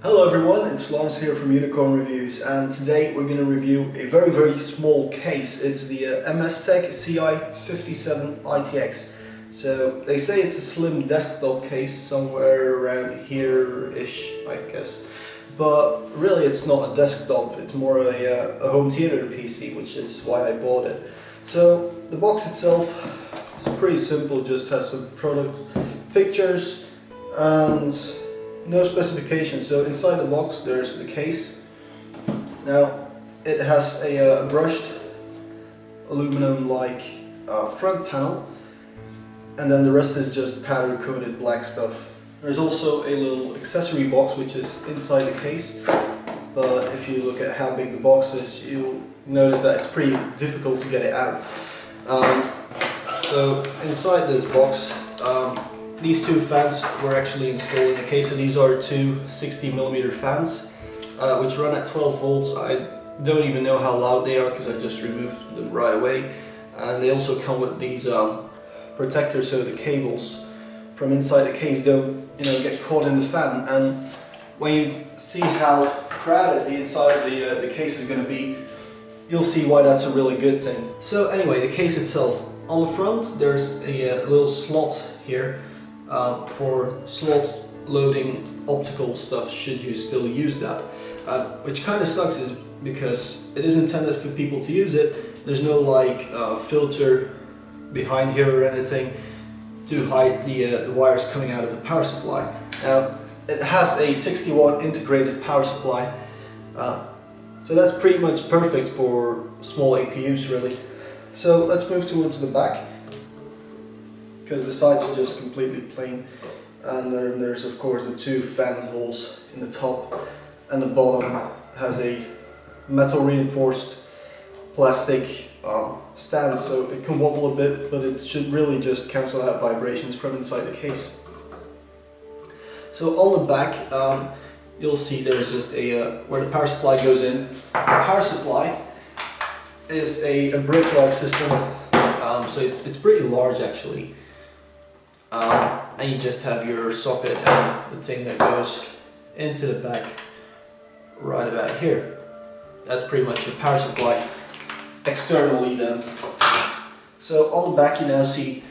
Hello everyone, it's Lance here from Unicorn Reviews, and today we're going to review a very small case. It's the MSTech CI-57 ITX. So they say it's a slim desktop case, somewhere around here-ish, I guess. But really it's not a desktop, it's more a home theater PC, which is why I bought it. So the box itself is pretty simple, just has some product pictures and no specifications. So inside the box there's the case. Now it has a brushed aluminum like front panel, and then the rest is just powder coated black stuff. There's also a little accessory box which is inside the case, but if you look at how big the box is, you'll notice that it's pretty difficult to get it out. So inside this box, these two fans were actually installed in the case. So these are two 60mm fans, which run at 12 volts. I don't even know how loud they are because I just removed them right away. And they also come with these protectors, so the cables from inside the case don't, get caught in the fan. And when you see how crowded the inside of the case is going to be, you'll see why that's a really good thing. So anyway, the case itself. On the front there's a little slot here for slot loading optical stuff, should you still use that. Which kind of sucks is because it is intended for people to use it. There's no filter behind here or anything to hide the wires coming out of the power supply. It has a 60-watt integrated power supply, so that's pretty much perfect for small APUs really. So let's move towards the back, because the sides are just completely plain, and then there's of course the two fan holes in the top, and the bottom has a metal reinforced plastic stand, so it can wobble a bit, but it should really just cancel out vibrations from inside the case. So on the back you'll see there's just a where the power supply goes in. The power supply is a brick-like system, so it's pretty large actually. And you just have your socket and the thing that goes into the back right about here. That's pretty much your power supply externally then. So on the back you now see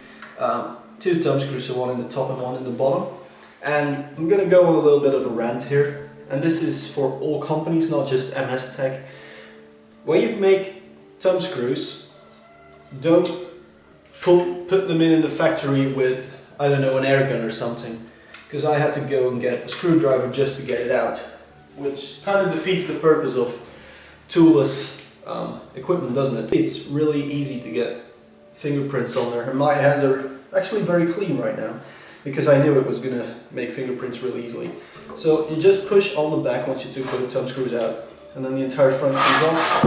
two thumb screws, so one in the top and one in the bottom. And I'm going to go on a little bit of a rant here, and this is for all companies, not just MSTech. When you make thumb screws, don't put them in the factory with, I don't know, an air gun or something, because I had to go and get a screwdriver just to get it out, which kind of defeats the purpose of toolless equipment, doesn't it? It's really easy to get fingerprints on there, and my hands are actually very clean right now because I knew it was going to make fingerprints really easily. So you just push on the back once you took the thumb screws out, and then the entire front comes off,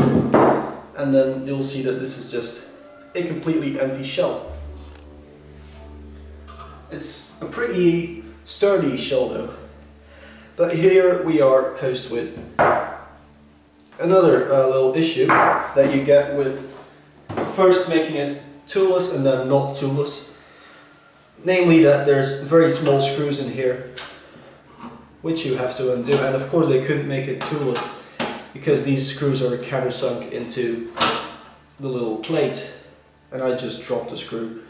and then you'll see that this is just a completely empty shell. It's a pretty sturdy shell though. But here we are posed with another little issue that you get with first making it toolless and then not toolless. Namely that there's very small screws in here which you have to undo, and of course they couldn't make it toolless because these screws are countersunk into the little plate, and I just dropped the screw.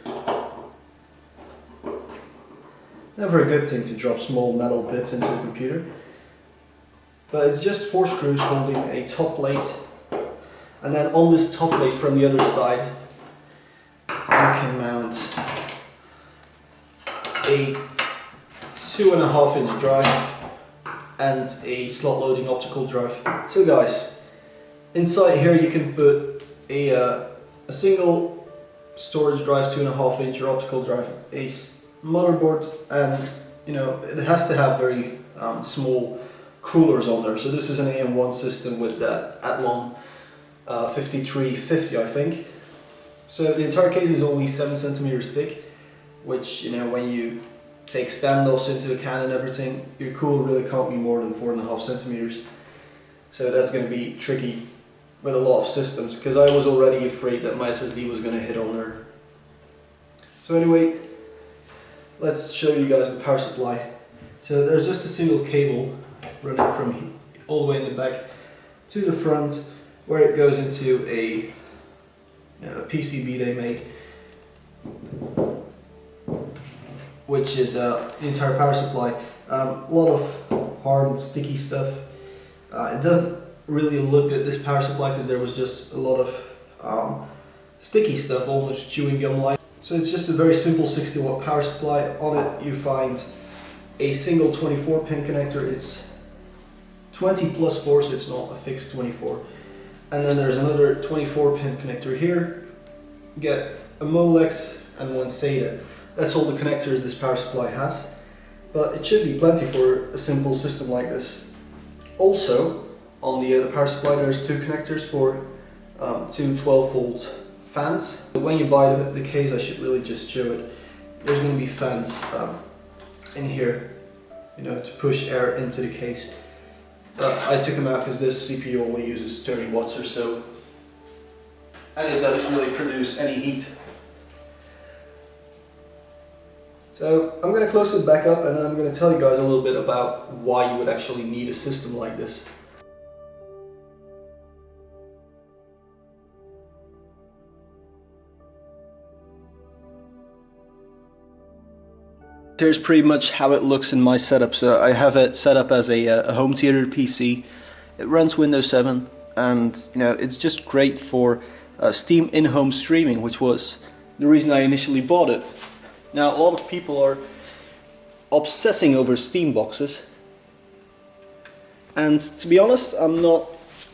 Never a good thing to drop small metal bits into a computer. But it's just 4 screws holding a top plate, and then on this top plate from the other side you can mount a 2.5-inch drive and a slot loading optical drive. So guys, inside here you can put a single storage drive, 2.5-inch optical drive, a motherboard, and it has to have very small coolers on there. So this is an AM1 system with that Athlon 5350, I think. So the entire case is only 7 cm thick, which when you take standoffs into account and everything, your cooler really can't be more than 4.5 cm. So that's going to be tricky with a lot of systems, because I was already afraid that my SSD was going to hit on there. So anyway, let's show you guys the power supply. So there's just a single cable running from all the way in the back to the front, where it goes into a PCB they made, which is the entire power supply. A lot of hard and sticky stuff. It doesn't really look at this power supply because there was just a lot of sticky stuff, almost chewing gum like. So it's just a very simple 60-watt power supply. On it you find a single 24-pin connector. It's 20 plus 4, so it's not a fixed 24. And then there's another 24-pin connector here. You get a Molex and one SATA. That's all the connectors this power supply has. But it should be plenty for a simple system like this. Also, on the power supply there's two connectors for two 12-volt fans. When you buy the case, I should really just show it. There's going to be fans in here, to push air into the case. I took them out because this CPU only uses 30 watts or so, and it doesn't really produce any heat. So I'm going to close it back up, and then I'm going to tell you guys a little bit about why you would actually need a system like this. Here's pretty much how it looks in my setup. So I have it set up as a home theater PC. It runs Windows 7, and it's just great for Steam in-home streaming, which was the reason I initially bought it. Now, a lot of people are obsessing over Steam boxes, and to be honest, I'm not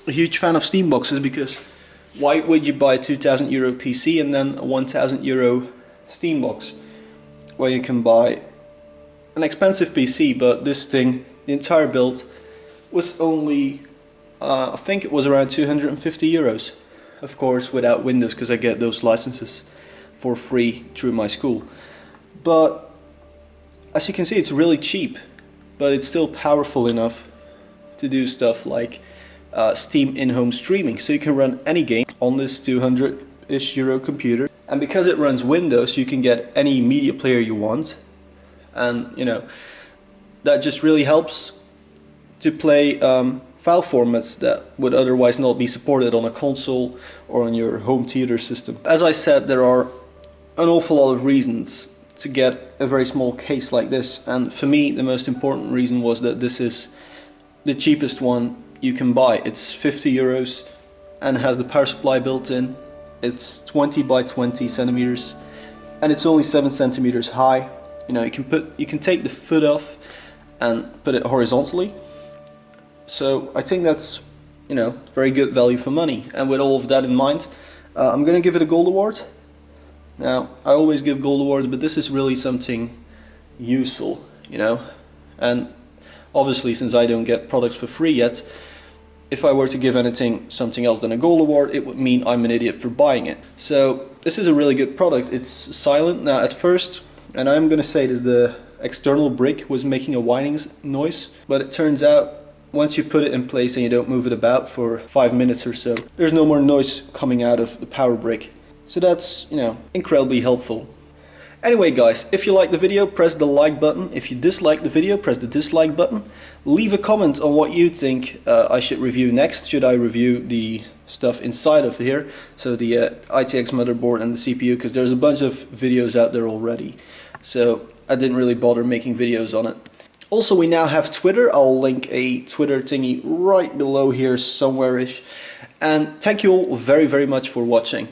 a huge fan of Steam boxes, because why would you buy a €2,000 PC and then a €1,000 Steam box? Well, you can buy an expensive PC, but this thing, the entire build, was only, I think it was around €250. Of course, without Windows, because I get those licenses for free through my school. But as you can see, it's really cheap, but it's still powerful enough to do stuff like Steam in-home streaming. So you can run any game on this €200-ish computer. And because it runs Windows, you can get any media player you want. And that just really helps to play file formats that would otherwise not be supported on a console or on your home theater system. As I said, there are an awful lot of reasons to get a very small case like this, and for me the most important reason was that this is the cheapest one you can buy. It's €50 and has the power supply built in. It's 20 by 20 centimeters, and it's only 7 centimeters high. You can take the foot off and put it horizontally. So I think that's very good value for money. And with all of that in mind, I'm going to give it a gold award. Now, I always give gold awards, but this is really something useful, And obviously, since I don't get products for free yet, if I were to give anything something else than a gold award, it would mean I'm an idiot for buying it. So this is a really good product. It's silent. Now at first, and I'm going to say this, the external brick was making a whining noise, but it turns out once you put it in place and you don't move it about for 5 minutes or so, there's no more noise coming out of the power brick. So that's, incredibly helpful. Anyway guys, if you like the video, press the like button. If you dislike the video, press the dislike button. Leave a comment on what you think I should review next. Should I review the stuff inside of here, so the ITX motherboard and the CPU, because there's a bunch of videos out there already. So I didn't really bother making videos on it. Also, we now have Twitter. I'll link a Twitter thingy right below here somewhere-ish. And thank you all very, very much for watching.